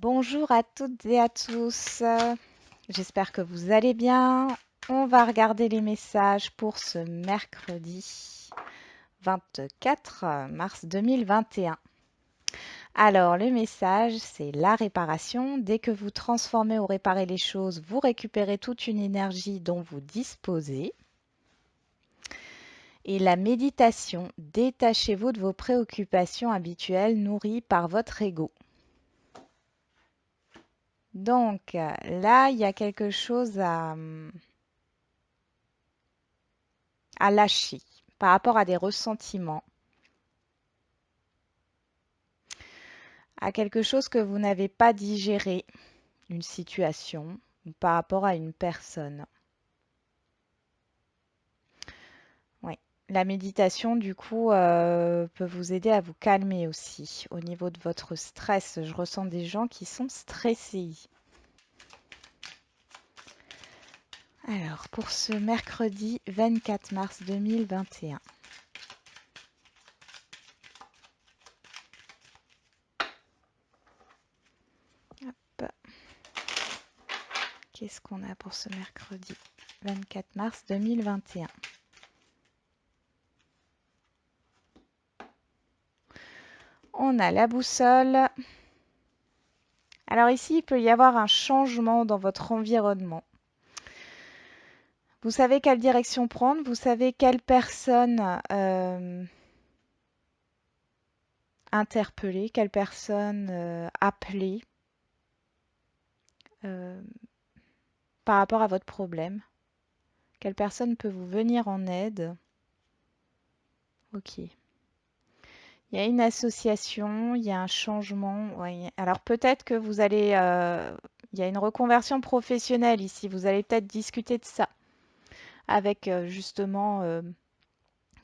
Bonjour à toutes et à tous. J'espère que vous allez bien. On va regarder les messages pour ce mercredi 24 mars 2021. Alors, le message, c'est la réparation. Dès que vous transformez ou réparez les choses, vous récupérez toute une énergie dont vous disposez. Et la méditation, détachez-vous de vos préoccupations habituelles nourries par votre ego. Donc là, il y a quelque chose à lâcher par rapport à des ressentiments, à quelque chose que vous n'avez pas digéré, une situation ou par rapport à une personne. Oui. La méditation, du coup, peut vous aider à vous calmer aussi. Au niveau de votre stress, je ressens des gens qui sont stressés. Alors, pour ce mercredi 24 mars 2021. Hop. Qu'est-ce qu'on a pour ce mercredi 24 mars 2021? On a la boussole. Alors ici, il peut y avoir un changement dans votre environnement. Vous savez quelle direction prendre, vous savez quelle personne interpeller, quelle personne appeler euh, par rapport à votre problème. Quelle personne peut vous venir en aide. Ok. Il y a une association, il y a un changement. Ouais. Alors peut-être que vous allez... il y a une reconversion professionnelle ici. Vous allez peut-être discuter de ça avec justement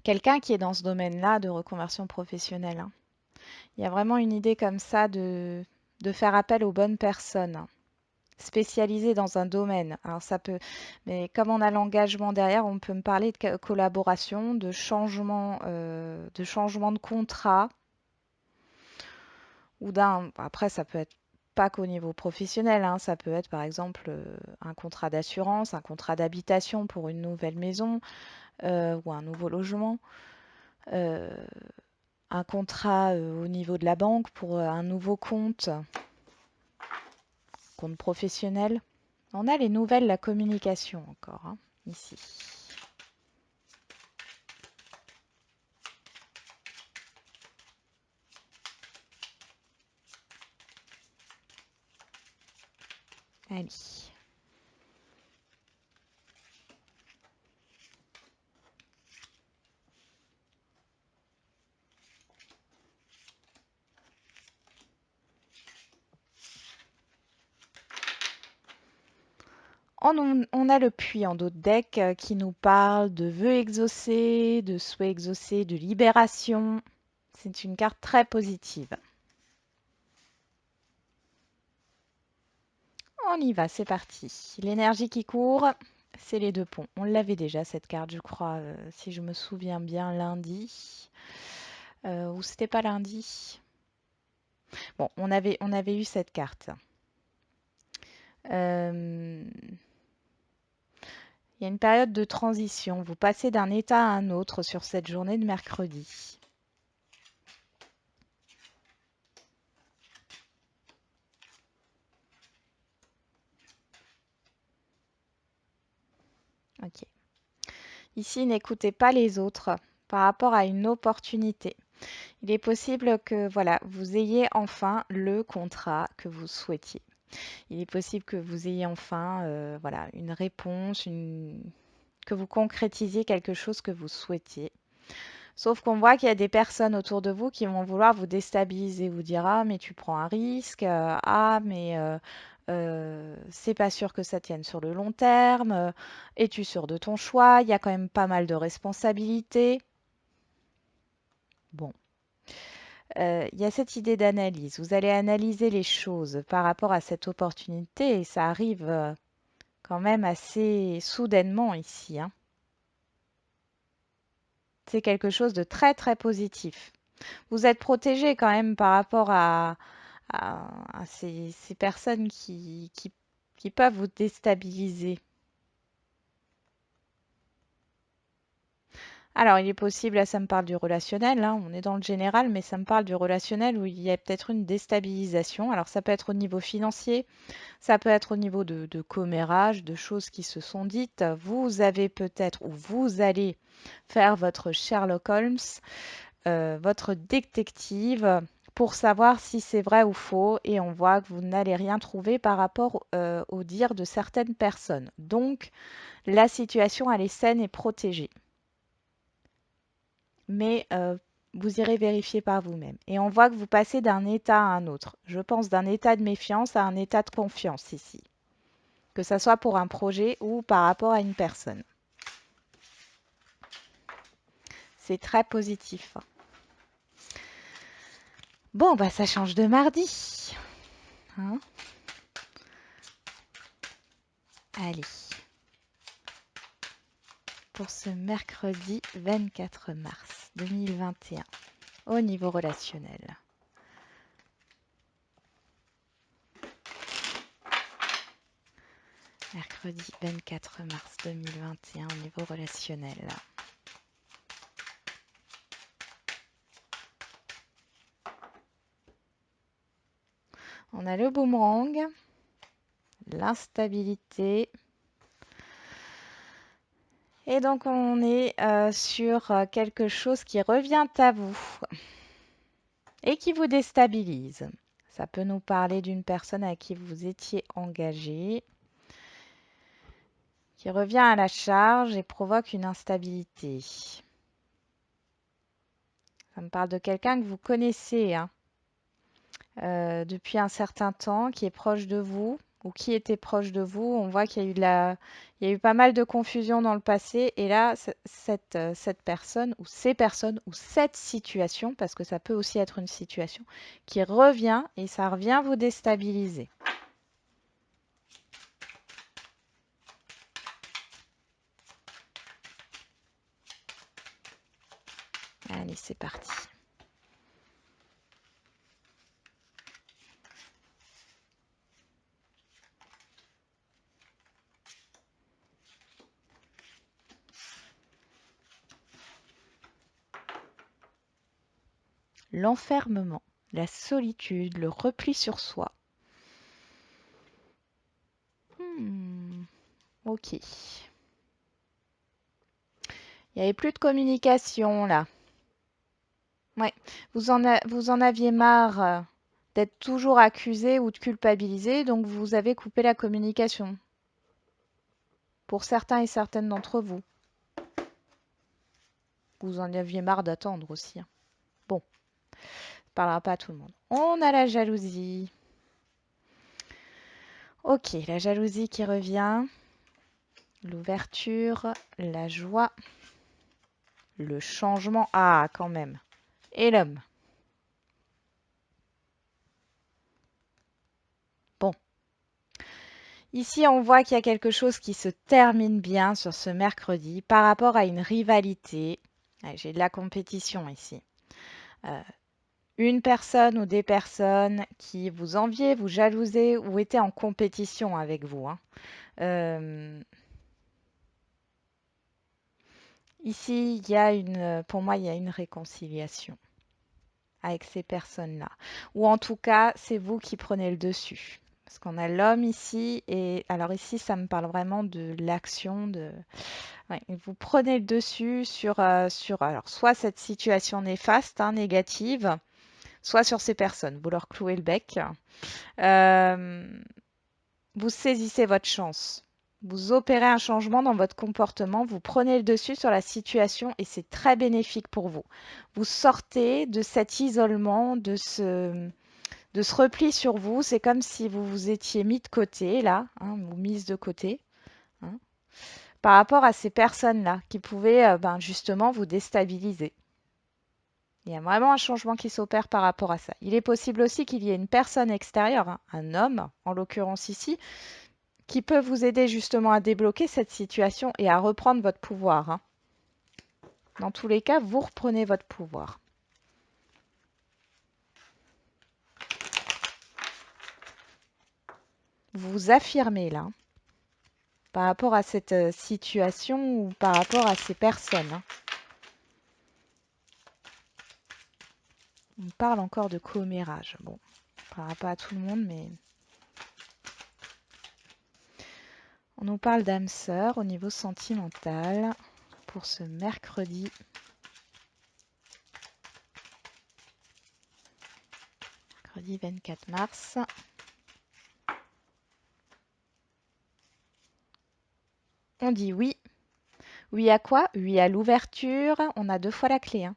quelqu'un qui est dans ce domaine-là de reconversion professionnelle. Hein. Il y a vraiment une idée comme ça de faire appel aux bonnes personnes, hein, spécialisées dans un domaine. Alors ça peut, mais comme on a l'engagement derrière, on peut me parler de collaboration, de changement de contrat ou d'un. Après, ça peut être pas qu'au niveau professionnel, hein, ça peut être par exemple un contrat d'assurance, un contrat d'habitation pour une nouvelle maison ou un nouveau logement. Euh, un contrat au niveau de la banque pour un nouveau compte professionnel. On a les nouvelles, la communication encore, hein, ici. Allez. On a le puits en dos de deck qui nous parle de vœux exaucés, de souhaits exaucés, de libération. C'est une carte très positive. On y va, c'est parti. L'énergie qui court, c'est les deux ponts. On l'avait déjà cette carte, je crois, si je me souviens bien, lundi. Ou c'était pas lundi. Bon, on avait eu cette carte. Euh, Il y a une période de transition. Vous passez d'un état à un autre sur cette journée de mercredi. Ok. Ici, n'écoutez pas les autres par rapport à une opportunité. Il est possible que voilà, vous ayez enfin le contrat que vous souhaitiez. Il est possible que vous ayez enfin voilà, une réponse, que vous concrétisiez quelque chose que vous souhaitiez. Sauf qu'on voit qu'il y a des personnes autour de vous qui vont vouloir vous déstabiliser, vous dire ah mais tu prends un risque, ah mais c'est pas sûr que ça tienne sur le long terme, es-tu sûr de ton choix? Il y a quand même pas mal de responsabilités. Bon, il y a cette idée d'analyse. Vous allez analyser les choses par rapport à cette opportunité et ça arrive quand même assez soudainement ici, hein. C'est quelque chose de très très positif. Vous êtes protégé quand même par rapport à ces personnes qui peuvent vous déstabiliser. Alors, il est possible, là ça me parle du relationnel, hein, on est dans le général, mais ça me parle du relationnel où il y a peut-être une déstabilisation. Alors, ça peut être au niveau financier, ça peut être au niveau de commérages, de choses qui se sont dites. Vous avez peut-être, ou vous allez faire votre Sherlock Holmes, votre détective, pour savoir si c'est vrai ou faux. Et on voit que vous n'allez rien trouver par rapport au dire de certaines personnes. Donc, la situation, elle est saine et protégée. Mais vous irez vérifier par vous-même. Et on voit que vous passez d'un état à un autre. Je pense d'un état de méfiance à un état de confiance ici. Que ça soit pour un projet ou par rapport à une personne. C'est très positif. Bon, bah ça change de mardi. Hein? Allez, pour ce mercredi 24 mars 2021, au niveau relationnel. Mercredi 24 mars 2021, au niveau relationnel. On a le boomerang, l'instabilité. Et donc on est sur quelque chose qui revient à vous et qui vous déstabilise. Ça peut nous parler d'une personne à qui vous étiez engagé, qui revient à la charge et provoque une instabilité. Ça me parle de quelqu'un que vous connaissez, hein, depuis un certain temps, qui est proche de vous ou qui était proche de vous. On voit qu'il y a eu il y a eu pas mal de confusion dans le passé. Et là, cette personne ou ces personnes ou cette situation, parce que ça peut aussi être une situation, qui revient et ça revient vous déstabiliser. Allez, c'est parti. L'enfermement, la solitude, le repli sur soi. Ok. Il n'y avait plus de communication là. Ouais. Vous en aviez marre d'être toujours accusé ou de culpabilisé, donc vous avez coupé la communication. Pour certains et certaines d'entre vous. Vous en aviez marre d'attendre aussi, hein. Bon, ça ne parlera pas à tout le monde. On a la jalousie. Ok, la jalousie qui revient. L'ouverture, la joie, le changement. Ah, quand même. Et l'homme. Bon. Ici, on voit qu'il y a quelque chose qui se termine bien sur ce mercredi par rapport à une rivalité. Ouais, j'ai de la compétition ici. Une personne ou des personnes qui vous enviaient, vous jalousaient ou étaient en compétition avec vous, hein. Ici, pour moi, il y a une réconciliation avec ces personnes-là. Ou en tout cas, c'est vous qui prenez le dessus. Parce qu'on a l'homme ici, et alors ici, ça me parle vraiment de l'action, ouais, vous prenez le dessus sur alors, soit cette situation néfaste, hein, négative, soit sur ces personnes. Vous leur clouez le bec. Euh, Vous saisissez votre chance. Vous opérez un changement dans votre comportement, vous prenez le dessus sur la situation et c'est très bénéfique pour vous. Vous sortez de cet isolement, de ce repli sur vous. C'est comme si vous vous étiez mis de côté, là, hein, ou mise de côté, hein, par rapport à ces personnes-là qui pouvaient justement vous déstabiliser. Il y a vraiment un changement qui s'opère par rapport à ça. Il est possible aussi qu'il y ait une personne extérieure, hein, un homme en l'occurrence ici, qui peut vous aider justement à débloquer cette situation et à reprendre votre pouvoir, hein. Dans tous les cas, vous reprenez votre pouvoir. vous affirmez là, par rapport à cette situation ou par rapport à ces personnes, hein. On parle encore de commérage. Bon, on ne parlera pas à tout le monde, mais on nous parle d'âme sœur au niveau sentimental pour ce mercredi. Mercredi 24 mars. On dit oui. Oui à quoi? Oui à l'ouverture. On a 2 fois la clé, hein.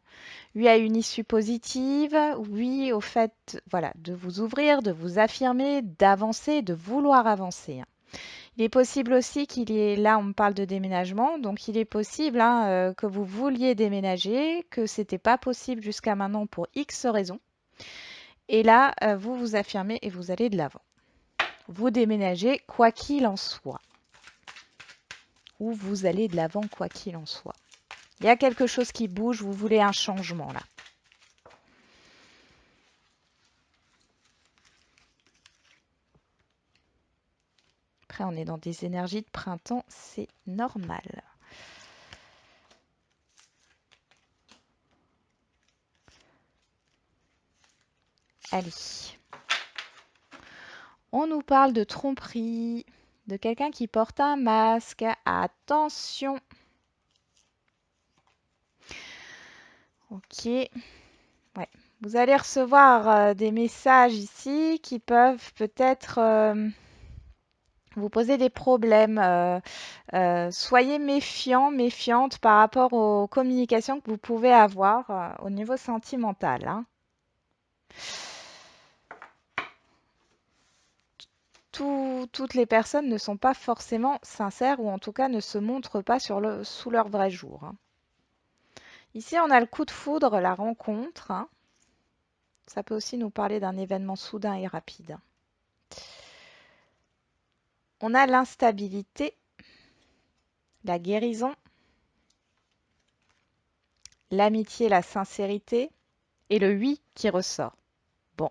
Oui à une issue positive. Oui au fait, voilà, de vous ouvrir, de vous affirmer, d'avancer, de vouloir avancer, hein. Il est possible aussi qu'il y ait, là on me parle de déménagement, donc il est possible, hein, que vous vouliez déménager, que c'était pas possible jusqu'à maintenant pour X raisons. Et là, vous vous affirmez et vous allez de l'avant. Vous déménagez quoi qu'il en soit. Ou vous allez de l'avant quoi qu'il en soit. Il y a quelque chose qui bouge, vous voulez un changement là. Après, on est dans des énergies de printemps, c'est normal. Allez. On nous parle de tromperie, de quelqu'un qui porte un masque. Attention. Ok. Ouais. Vous allez recevoir des messages ici qui peuvent peut-être vous poser des problèmes. Soyez méfiants, méfiante par rapport aux communications que vous pouvez avoir au niveau sentimental, hein. Toutes les personnes ne sont pas forcément sincères ou en tout cas ne se montrent pas sous leur vrai jour, hein. Ici, on a le coup de foudre, la rencontre, hein. Ça peut aussi nous parler d'un événement soudain et rapide. On a l'instabilité, la guérison, l'amitié, la sincérité et le oui qui ressort. Bon.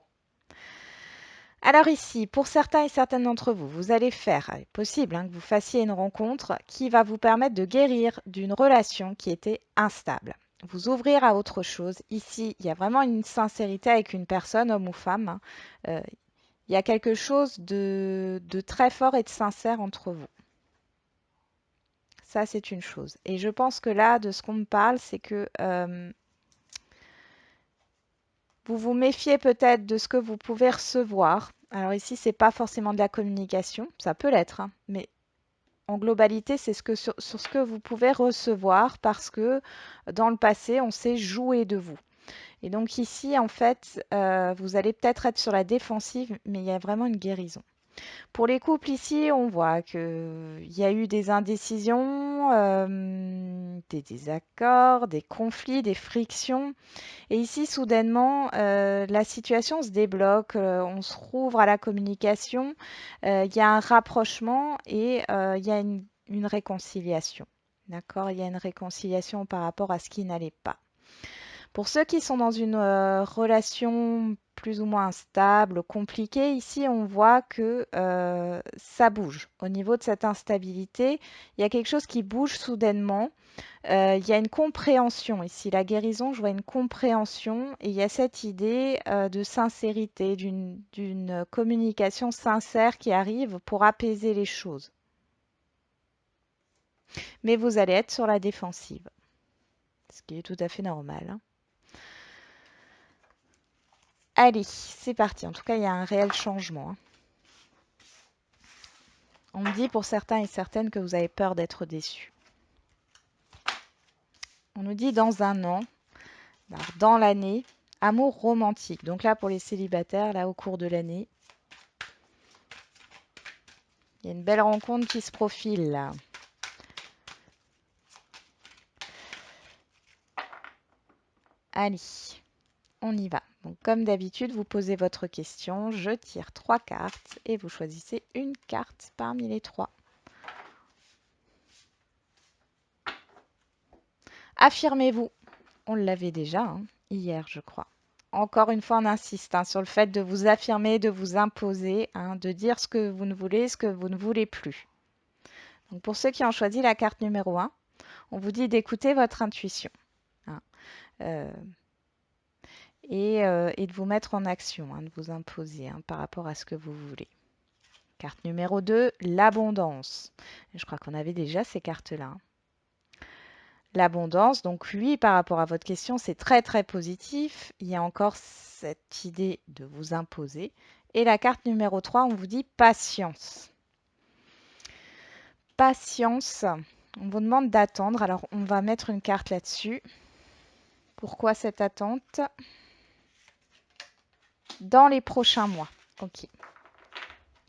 Alors ici, pour certains et certaines d'entre vous, vous allez faire, il est possible hein, que vous fassiez une rencontre qui va vous permettre de guérir d'une relation qui était instable. Vous ouvrir à autre chose. Ici, il y a vraiment une sincérité avec une personne, homme ou femme, hein. Il y a quelque chose de très fort et de sincère entre vous. Ça, c'est une chose. Et je pense que là, de ce qu'on me parle, c'est que vous vous méfiez peut-être de ce que vous pouvez recevoir. Alors ici, c'est pas forcément de la communication, ça peut l'être, hein, mais en globalité, c'est sur ce que vous pouvez recevoir parce que dans le passé, on s'est joué de vous. Et donc ici, en fait, vous allez peut-être être sur la défensive, mais il y a vraiment une guérison. Pour les couples ici, on voit qu'il y a eu des indécisions, des désaccords, des conflits, des frictions. Et ici, soudainement, la situation se débloque, on se rouvre à la communication, il y a un rapprochement et il y a une réconciliation. D'accord? Il y a une réconciliation par rapport à ce qui n'allait pas. Pour ceux qui sont dans une relation plus ou moins instable, compliquée, ici on voit que ça bouge. Au niveau de cette instabilité, il y a quelque chose qui bouge soudainement. Il y a une compréhension ici. La guérison, je vois une compréhension et il y a cette idée de sincérité, d'une communication sincère qui arrive pour apaiser les choses. Mais vous allez être sur la défensive, ce qui est tout à fait normal, hein. Allez, c'est parti. En tout cas, il y a un réel changement, hein. On me dit pour certains et certaines que vous avez peur d'être déçus. On nous dit dans un an, dans l'année, amour romantique. Donc là, pour les célibataires, là, au cours de l'année, il y a une belle rencontre qui se profile là. Allez, on y va. Donc, comme d'habitude, vous posez votre question, je tire 3 cartes et vous choisissez une carte parmi les 3. Affirmez-vous. On l'avait déjà, hein, hier, je crois. encore une fois, on insiste sur le fait de vous affirmer, de vous imposer, de dire ce que vous ne voulez, ce que vous ne voulez plus. Donc pour ceux qui ont choisi la carte numéro 1, on vous dit d'écouter votre intuition hein, euh, et de vous mettre en action, de vous imposer par rapport à ce que vous voulez. Carte numéro 2, l'abondance. Je crois qu'on avait déjà ces cartes-là. L'abondance, donc oui, par rapport à votre question, c'est très très positif. Il y a encore cette idée de vous imposer. Et la carte numéro 3, on vous dit patience. Patience, on vous demande d'attendre. Alors, on va mettre une carte là-dessus. Pourquoi cette attente? Dans les prochains mois. Ok.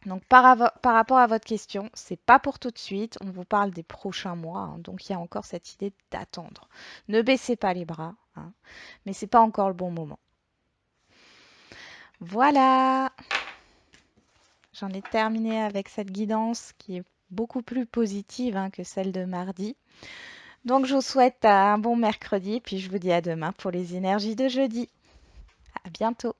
Donc, par rapport à votre question, c'est pas pour tout de suite. On vous parle des prochains mois. Donc, il y a encore cette idée d'attendre. Ne baissez pas les bras. Mais c'est pas encore le bon moment. Voilà. J'en ai terminé avec cette guidance qui est beaucoup plus positive que celle de mardi. Donc, je vous souhaite un bon mercredi, puis je vous dis à demain pour les énergies de jeudi. À bientôt.